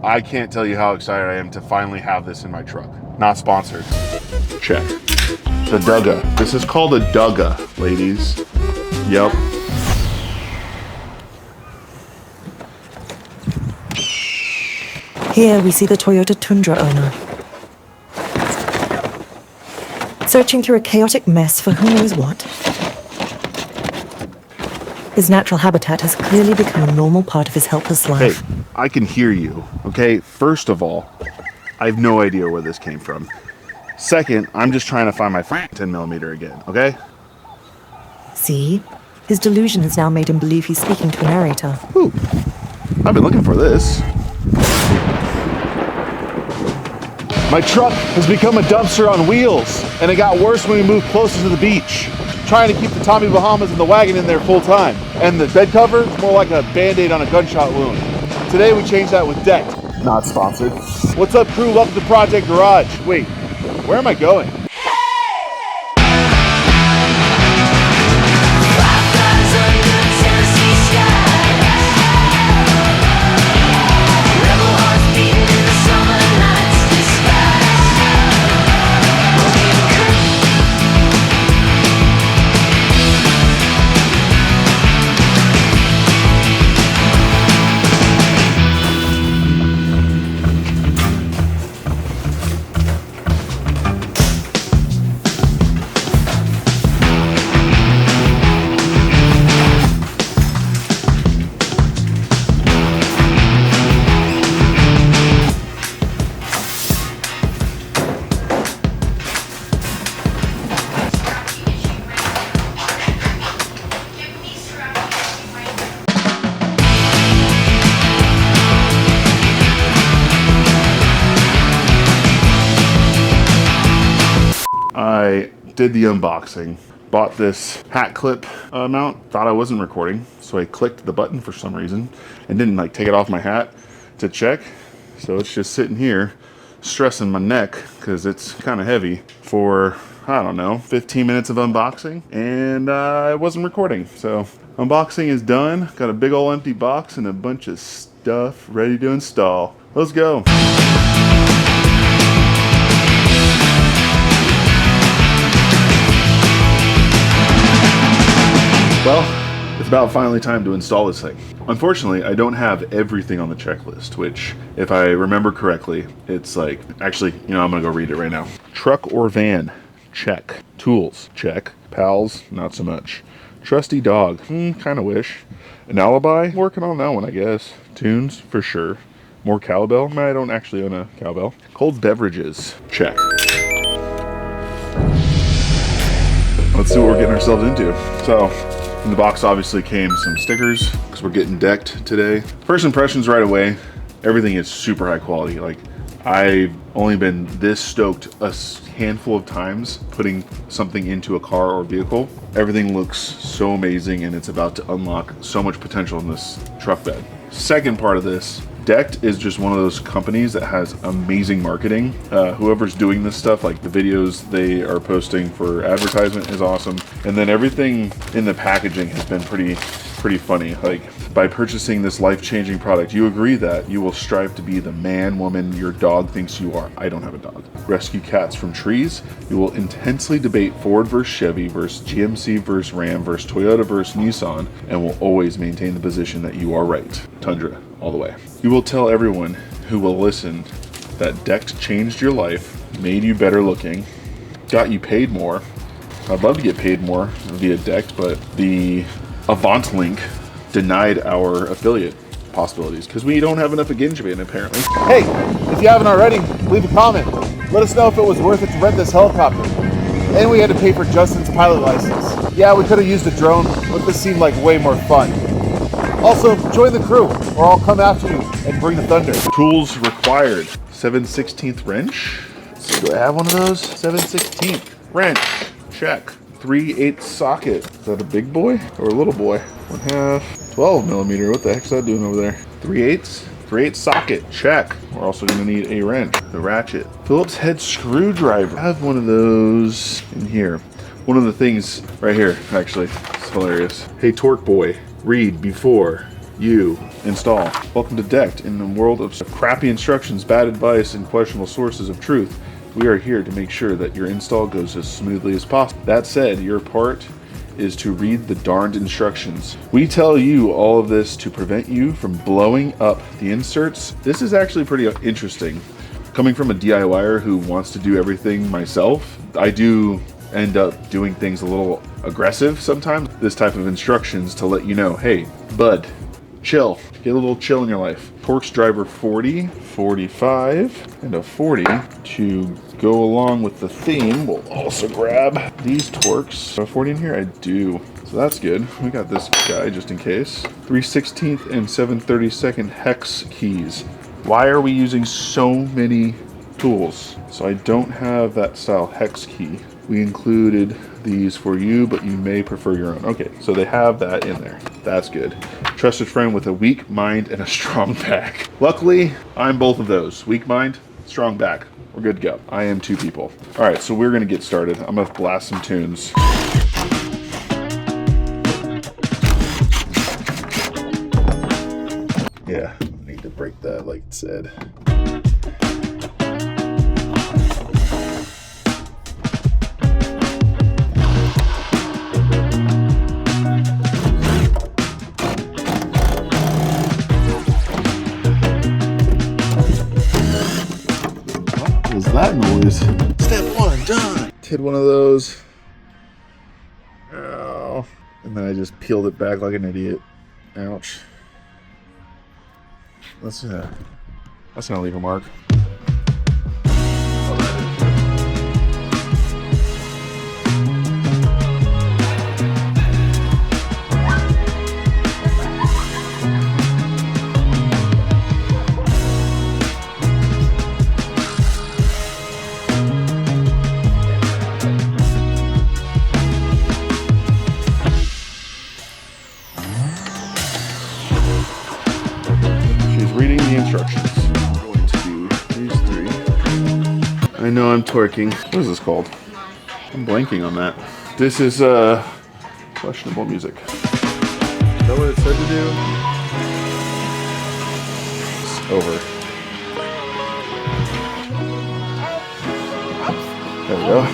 I can't tell you how excited I am to finally have this in my truck. Not sponsored. Check. The Dugga. This is called a Dugga, ladies. Yep. Here we see the Toyota Tundra owner, searching through a chaotic mess for who knows what. His natural habitat has clearly become a normal part of his helpless life. Hey, I can hear you, okay? First of all, I have no idea where this came from. Second, I'm just trying to find my 10mm again, okay? See? His delusion has now made him believe he's speaking to a narrator. Ooh, I've been looking for this. My truck has become a dumpster on wheels, and it got worse when we moved closer to the beach. Trying to keep the Tommy Bahamas and the wagon in there full time. And the bed cover is more like a Band-Aid on a gunshot wound. Today we changed that with DECKED. Not sponsored. What's up, crew? Welcome to Prjct.Garage. Wait, where am I going? I did the unboxing, bought this hat clip mount, thought I wasn't recording, so I clicked the button for some reason and didn't like take it off my hat to check. So it's just sitting here stressing my neck because it's kind of heavy for, I don't know, 15 minutes of unboxing, and I wasn't recording. So unboxing is done. Got a big old empty box and a bunch of stuff ready to install. Let's go. Well, it's about finally time to install this thing. Unfortunately, I don't have everything on the checklist, which, if I remember correctly, it's like, actually, you know, I'm gonna go read it right now. Truck or van? Check. Tools? Check. Pals? Not so much. Trusty dog? Kinda wish. An alibi? Working on that one, I guess. Tunes? For sure. More cowbell? I don't actually own a cowbell. Cold beverages? Check. Let's see what we're getting ourselves into. So, in the box obviously came some stickers because we're getting decked today. First impressions right away, everything is super high quality. Like, I've only been this stoked a handful of times putting something into a car or vehicle. Everything looks so amazing, and it's about to unlock so much potential in this truck bed. Second part of this, DECKED is just one of those companies that has amazing marketing. Whoever's doing this stuff, like the videos they are posting for advertisement is awesome. And then everything in the packaging has been pretty funny. Like, by purchasing this life-changing product, you agree that you will strive to be the man, woman your dog thinks you are. I don't have a dog. Rescue cats from trees. You will intensely debate Ford versus Chevy versus GMC versus Ram versus Toyota versus Nissan, and will always maintain the position that you are right. Tundra, all the way. You will tell everyone who will listen that DECKED changed your life, made you better looking, got you paid more. I'd love to get paid more via DECKED, but the Avant link denied our affiliate possibilities because we don't have enough engagement apparently. Hey, if you haven't already, leave a comment. Let us know if it was worth it to rent this helicopter. And we had to pay for Justin's pilot license. Yeah, we could have used a drone, but this seemed like way more fun. Also, join the crew, or I'll come after you and bring the thunder. Tools required. 7/16 wrench. Do I have one of those? 7/16 wrench. Check. 3/8 socket. Is that a big boy or a little boy? 1/2. 12mm. What the heck's that doing over there? 3/8. 3/8 socket. Check. We're also going to need a wrench. The ratchet. Phillips head screwdriver. I have one of those in here. One of the things right here, actually, it's hilarious. Hey, Torque Boy, read before you install. Welcome to Decked. In the world of crappy instructions, bad advice, and questionable sources of truth, we are here to make sure that your install goes as smoothly as possible. That said, your part is to read the darned instructions. We tell you all of this to prevent you from blowing up the inserts. This is actually pretty interesting. Coming from a DIYer who wants to do everything myself, I do end up doing things a little aggressive sometimes. This type of instructions to let you know, hey, bud, chill. Get a little chill in your life. Torx driver 40, 45, and a 40 to go along with the theme. We'll also grab these Torx. 40 in here? I do. So that's good. We got this guy just in case. 3/16 and 7/32 hex keys. Why are we using so many tools? So I don't have that style hex key. We included these for you, but you may prefer your own. Okay, so they have that in there. That's good. Trusted friend with a weak mind and a strong back. Luckily, I'm both of those. Weak mind, strong back. We're good to go. I am two people. All right, so we're gonna get started. I'm gonna blast some tunes. Yeah, I need to break that like it said. What was that noise? Step one, done. Did one of those. Oh. And then I just peeled it back like an idiot. Ouch. That's gonna leave a mark. Reading the instructions. I'm going to do these three. I know I'm twerking. What is this called? I'm blanking on that. This is questionable music. Is that what it said to do? It's over. There we go.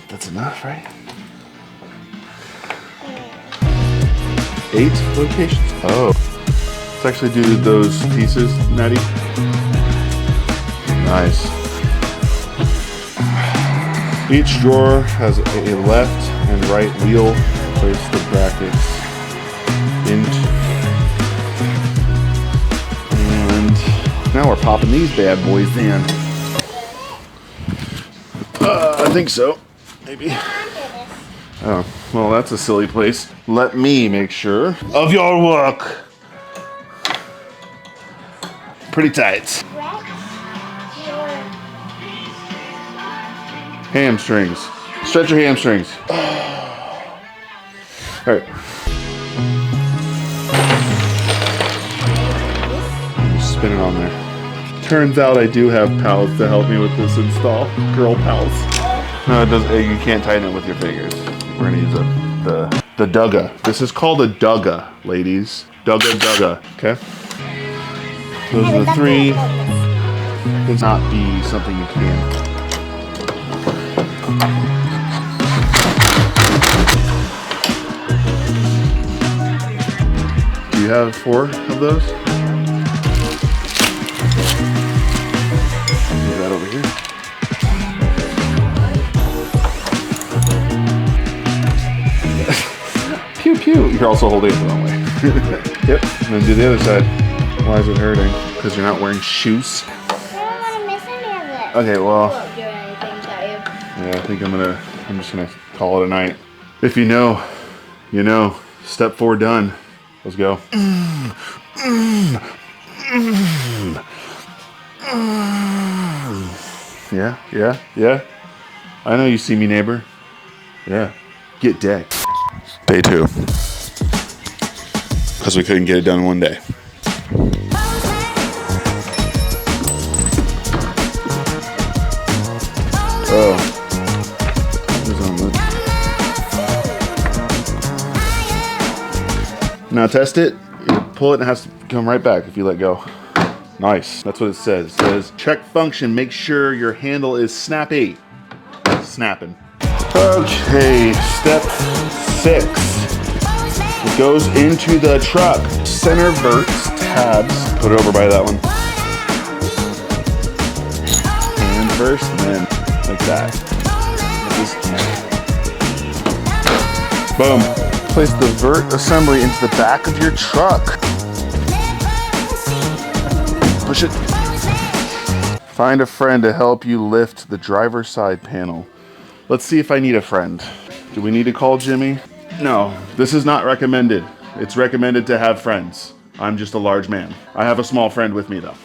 That's enough, right? 8 locations. Oh. Let's actually do those pieces, Maddie. Nice. Each drawer has a left and right wheel. Place the brackets into. And now we're popping these bad boys in. I think so. Maybe. Oh, well, that's a silly place. Let me make sure of your work. Pretty tight. Hamstrings. Stretch your hamstrings. All right. Just spin it on there. Turns out I do have pals to help me with this install. Girl pals. No, it does. You can't tighten it with your fingers. We're gonna use the Dugga. This is called a Dugga, ladies. Dugga. Okay. Those are the 3. It's not be something you can. Do you have 4 of those? Leave that over here. Pew pew. You're also holding it the wrong way. Yep. And then do the other side. Why is it hurting? Because you're not wearing shoes? I don't want to miss any of it. Okay, well. You won't do anything, shall you? Yeah, I think I'm just gonna call it a night. If you know, you know. Step 4 done. Let's go. Yeah. I know you see me, neighbor. Yeah. Get decked. Day 2. Because we couldn't get it done one day. Oh. Now test it. You pull it and it has to come right back if you let go. Nice. That's what it says. It says, check function. Make sure your handle is snappy. Snapping. Okay, step 6. It goes into the truck. Center verts, tabs. Put it over by that one. Hand first, and then like that. Boom. Place the vert assembly into the back of your truck. Push it. Find a friend to help you lift the driver's side panel. Let's see if I need a friend. Do we need to call Jimmy? No, this is not recommended. It's recommended to have friends. I'm just a large man. I have a small friend with me though,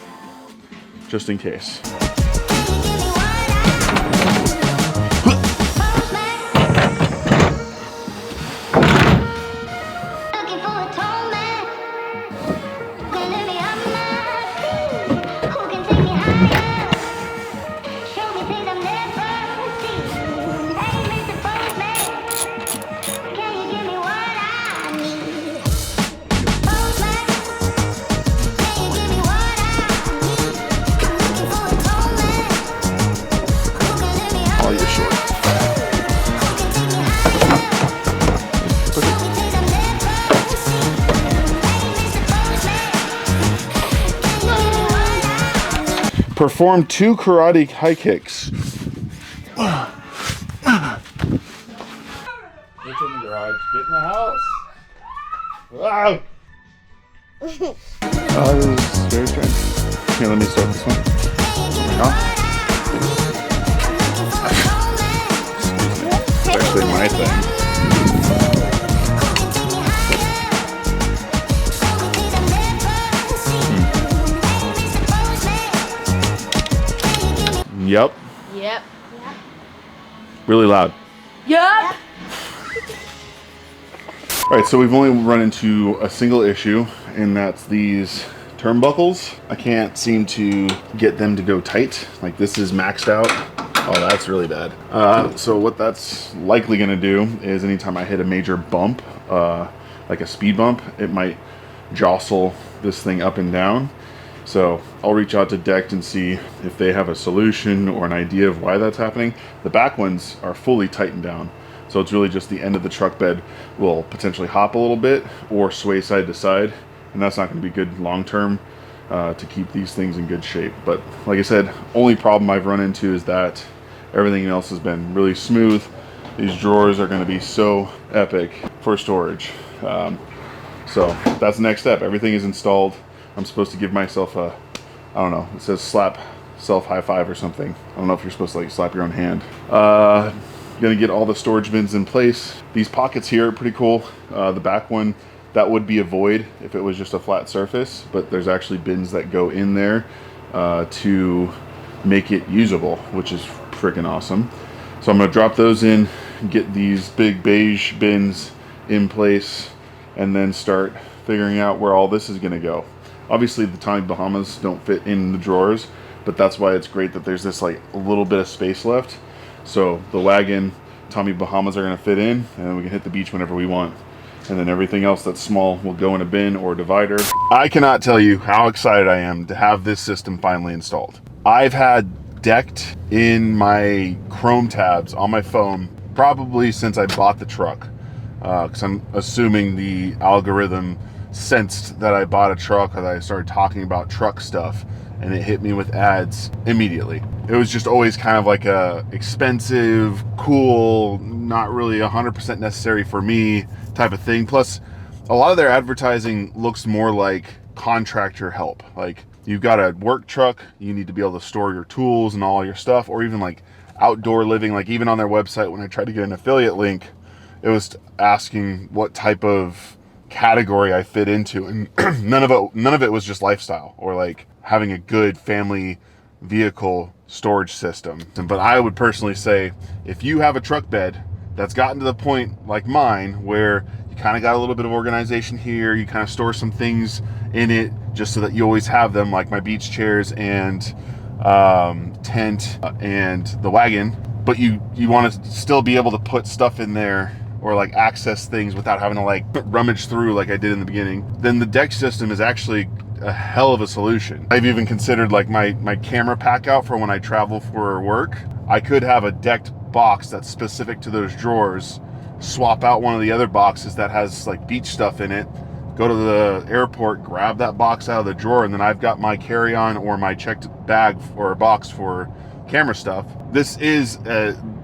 just in case. Perform 2 karate high kicks. Get in the garage. Get in the house. Wow. This is very strange. Here, let me start this one. It's actually my thing. Yep. Yep. Really loud. Yep. All right, so we've only run into a single issue, and that's these turnbuckles. I can't seem to get them to go tight. Like, this is maxed out. Oh, that's really bad. So what that's likely gonna do is anytime I hit a major bump, like a speed bump, it might jostle this thing up and down. So I'll reach out to DECKED and see if they have a solution or an idea of why that's happening. The back ones are fully tightened down. So it's really just the end of the truck bed will potentially hop a little bit or sway side to side. And that's not gonna be good long-term to keep these things in good shape. But like I said, only problem I've run into is that everything else has been really smooth. These drawers are gonna be so epic for storage. So that's the next step. Everything is installed. I'm supposed to give myself a, I don't know, it says slap self high five or something. I don't know if you're supposed to like slap your own hand. Gonna get all the storage bins in place. These pockets here are pretty cool. The back one, that would be a void if it was just a flat surface, but there's actually bins that go in there to make it usable, which is freaking awesome. So I'm gonna drop those in, get these big beige bins in place, and then start figuring out where all this is gonna go. Obviously the Tommy Bahamas don't fit in the drawers, but that's why it's great that there's this like a little bit of space left. So the wagon, Tommy Bahamas are gonna fit in, and then we can hit the beach whenever we want. And then everything else that's small will go in a bin or divider. I cannot tell you how excited I am to have this system finally installed. I've had DECKED in my Chrome tabs on my phone probably since I bought the truck, because I'm assuming the algorithm sensed that I bought a truck, or that I started talking about truck stuff, and it hit me with ads immediately. It was just always kind of like a expensive, cool, not really 100% necessary for me type of thing. Plus, a lot of their advertising looks more like contractor help. Like, you've got a work truck, you need to be able to store your tools and all your stuff, or even like outdoor living. Like, even on their website, when I tried to get an affiliate link, it was asking what type of category I fit into, and none of it was just lifestyle or like having a good family vehicle storage system. But I would personally say, if you have a truck bed that's gotten to the point like mine where you kind of got a little bit of organization here, you kind of store some things in it just so that you always have them, like my beach chairs and tent and the wagon, but you want to still be able to put stuff in there or like access things without having to like rummage through like I did in the beginning, then the deck system is actually a hell of a solution. I've even considered like my camera pack out for when I travel for work. I could have a decked box that's specific to those drawers, swap out one of the other boxes that has like beach stuff in it, go to the airport, grab that box out of the drawer, and then I've got my carry-on or my checked bag or a box for camera stuff. This is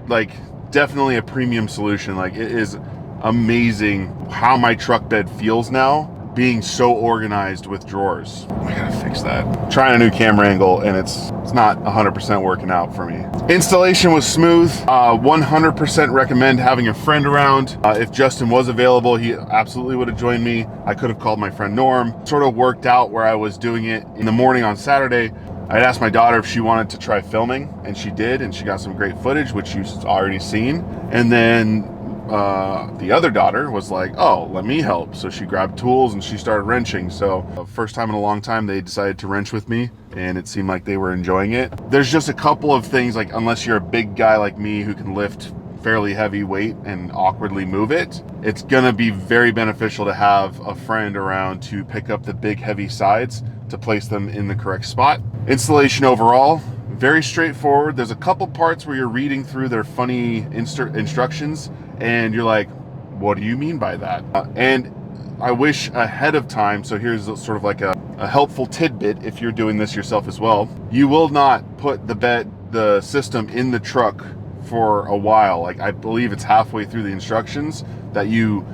like definitely a premium solution. Like, it is amazing how my truck bed feels now, being so organized with drawers. I gotta fix that. I'm trying a new camera angle and it's not 100% working out for me. Installation was smooth. 100% recommend having a friend around. If Justin was available, he absolutely would have joined me. I could have called my friend Norm. Sort of worked out where I was doing it in the morning on Saturday. I'd asked my daughter if she wanted to try filming, and she did, and she got some great footage, which you've already seen. And then the other daughter was like, oh, let me help. So she grabbed tools and she started wrenching. So first time in a long time they decided to wrench with me, and it seemed like they were enjoying it. There's just a couple of things, like unless you're a big guy like me who can lift fairly heavy weight and awkwardly move it, it's gonna be very beneficial to have a friend around to pick up the big heavy sides to place them in the correct spot. Installation overall, very straightforward. There's a couple parts where you're reading through their funny instructions and you're like, what do you mean by that? And I wish ahead of time, so here's sort of like a helpful tidbit if you're doing this yourself as well. You will not put the system in the truck for a while. Like, I believe it's halfway through the instructions that you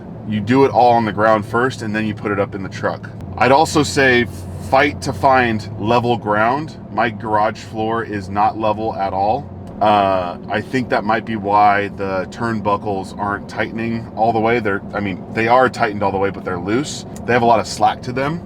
do it all on the ground first and then you put it up in the truck. I'd also say fight to find level ground. My garage floor is not level at all. I think that might be why the turnbuckles aren't tightening all the way. They are tightened all the way, but they're loose. They have a lot of slack to them,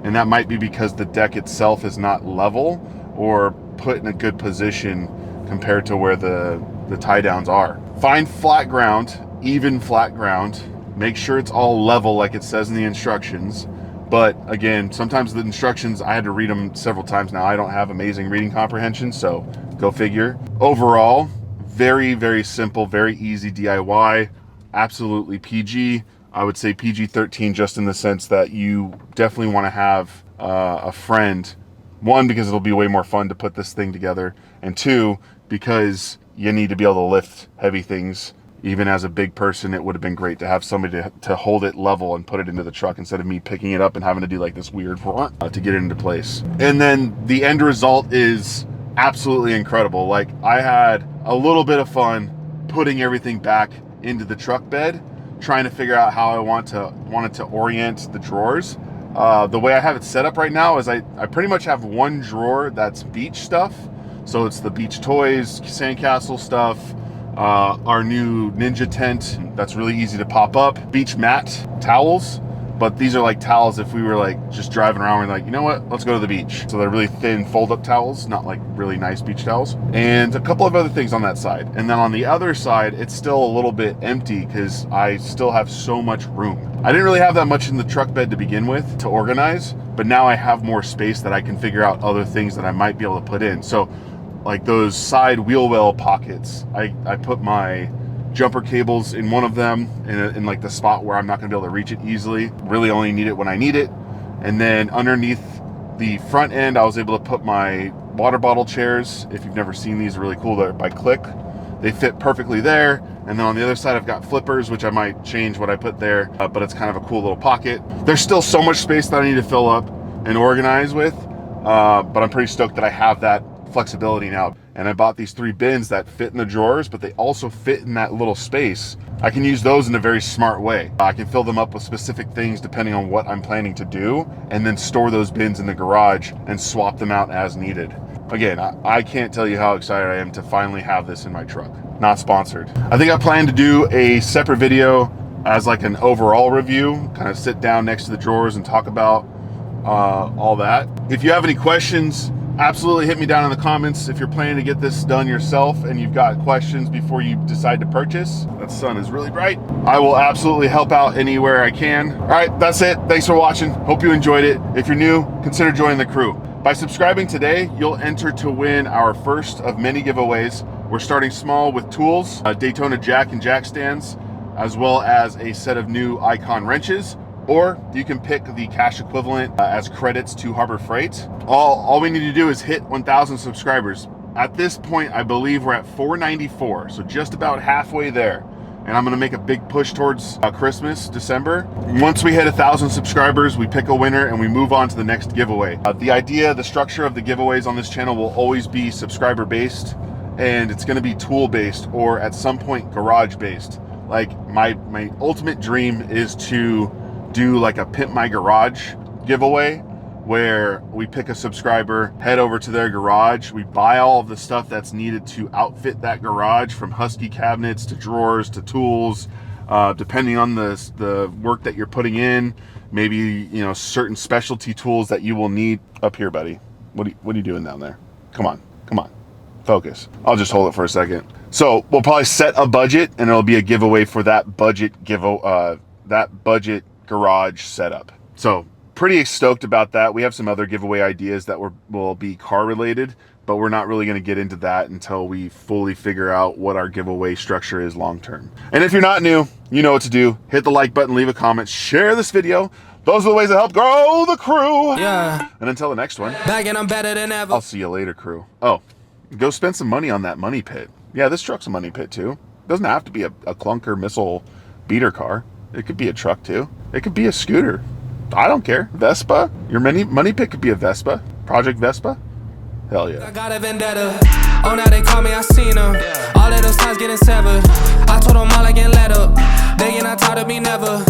and that might be because the deck itself is not level or put in a good position compared to where the tie downs are. Find flat ground, even flat ground. Make sure it's all level like it says in the instructions. But again, sometimes the instructions, I had to read them several times now. I don't have amazing reading comprehension, so go figure. Overall, very, very simple, very easy DIY, absolutely PG. I would say PG-13 just in the sense that you definitely want to have a friend. One, because it'll be way more fun to put this thing together. And two, because you need to be able to lift heavy things. Even as a big person, it would have been great to have somebody to hold it level and put it into the truck instead of me picking it up and having to do like this weird to get it into place. And then the end result is absolutely incredible. Like, I had a little bit of fun putting everything back into the truck bed, trying to figure out how I wanted to orient the drawers. The way I have it set up right now is I pretty much have one drawer that's beach stuff. So it's the beach toys, sandcastle stuff, our new Ninja tent that's really easy to pop up, beach mat towels, but these are like towels if we were like just driving around, we're like, you know what, let's go to the beach. So they're really thin fold-up towels, not like really nice beach towels, and a couple of other things on that side. And then on the other side, it's still a little bit empty because I still have so much room. I didn't really have that much in the truck bed to begin with to organize, but now I have more space that I can figure out other things that I might be able to put in. So like those side wheel well pockets, I put my jumper cables in one of them in like the spot where I'm not gonna be able to reach it easily. Really only need it when I need it. And then underneath the front end, I was able to put my water bottle chairs. If you've never seen these, really cool. They're by Click. They fit perfectly there. And then on the other side, I've got flippers, which I might change what I put there, but it's kind of a cool little pocket. There's still so much space that I need to fill up and organize with, but I'm pretty stoked that I have that flexibility now. And I bought these 3 bins that fit in the drawers, but they also fit in that little space. I can use those in a very smart way. I can fill them up with specific things depending on what I'm planning to do, and then store those bins in the garage and swap them out as needed. Again, I can't tell you how excited I am to finally have this in my truck. Not sponsored. I think I plan to do a separate video as like an overall review, kind of sit down next to the drawers and talk about all that. If you have any questions, absolutely hit me down in the comments. If you're planning to get this done yourself and you've got questions before you decide to purchase, that sun is really bright. I will absolutely help out anywhere I can. All right, that's it. Thanks for watching. Hope you enjoyed it. If you're new, consider joining the crew. By subscribing today, you'll enter to win our first of many giveaways. We're starting small with tools, Daytona jack and jack stands. as well as a set of new Icon wrenches, or you can pick the cash equivalent as credits to Harbor Freight. All we need to do is hit 1,000 subscribers. At this point, I believe we're at 494, so just about halfway there. And I'm gonna make a big push towards Christmas, December. Once we hit 1,000 subscribers, we pick a winner and we move on to the next giveaway. The structure of the giveaways on this channel will always be subscriber based, and it's gonna be tool based or at some point garage based. Like my ultimate dream is to do like a Pimp My Garage giveaway, where we pick a subscriber, head over to their garage, we buy all of the stuff that's needed to outfit that garage, from husky cabinets to drawers to tools, depending on the work that you're putting in. Maybe, you know, certain specialty tools that you will need. Up here, buddy. What are you doing down there? Come on, focus. I'll just hold it for a second. So we'll probably set a budget, and it'll be a giveaway for that budget garage setup. So pretty stoked about that. We have some other giveaway ideas that will be car related, but we're not really going to get into that until we fully figure out what our giveaway structure is long term. And if you're not new, you know what to do. Hit the like button, leave a comment, share this video. Those are the ways that help grow the crew. Yeah. And until the next one, back and I'm better than ever. I'll see you later, crew. Oh, go spend some money on that money pit. Yeah, this truck's a money pit too. It doesn't have to be a clunker missile beater car. It could be a truck too. It could be a scooter. I don't care. Vespa? Your money pit could be a Vespa. Project Vespa? Hell yeah. I got a vendetta. Oh, now they call me, I seen them. All of those times getting severed. I told them all I can let up. They ain't not tired of me never.